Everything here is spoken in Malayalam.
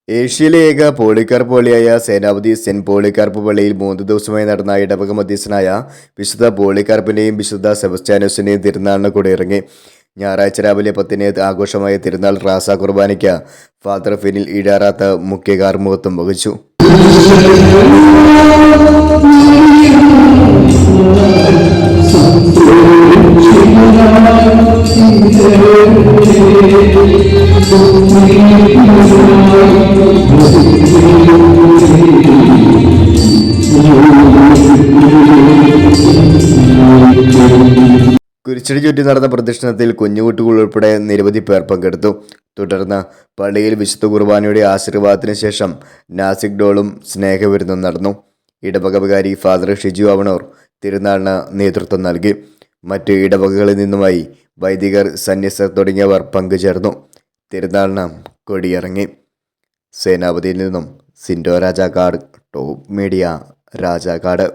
ഏഷ്യയിലെ ഏക പോളികാർപ്പ് പള്ളിയായ സേനാപതി സെന്റ് പോളികാർപ്പ് പള്ളിയിൽ 3 ദിവസമായി നടന്ന ഇടവക മധ്യസ്ഥനായ വിശുദ്ധ പോളികാർപ്പിന്റെയും വിശുദ്ധ സെബസ്ത്യാനോസിന്റെയും തിരുനാളിന് കൊടിയിറങ്ങി. ഞായറാഴ്ച രാവിലെ 10-ന് ആഘോഷമായ തിരുനാൾ റാസ കുർബാനയ്ക്ക് ഫാദർ ഫിനിൽ ഈടാറാത്ത മുഖ്യ കാർമ്മികത്വം വഹിച്ചു. കുരിശടി ചുറ്റി നടന്ന പ്രദക്ഷിണത്തിൽ കുഞ്ഞുകുട്ടികൾ ഉൾപ്പെടെ നിരവധി പേർ പങ്കെടുത്തു. തുടർന്ന് പള്ളിയിൽ വിശുദ്ധ കുർബാനയുടെ ആശീർവാദത്തിന് ശേഷം നാസിക് ഡോളും സ്നേഹവിരുന്നും നടന്നു. ഇടവക വികാരി ഫാദർ ഷിജു അവണൂർ തിരുനാളിന് നേതൃത്വം നൽകി. മറ്റ് ഇടവകകളിൽ നിന്നുമായി വൈദികർ, സന്യസ്തർ തുടങ്ങിയവർ പങ്കുചേർന്നു. തിരുനാളിന് കൊടിയിറങ്ങി. സേനാപതിയിൽ നിന്നും സിൻഡോ രാജാക്കാട്, ടോപ്പ് മീഡിയ, രാജാക്കാട്.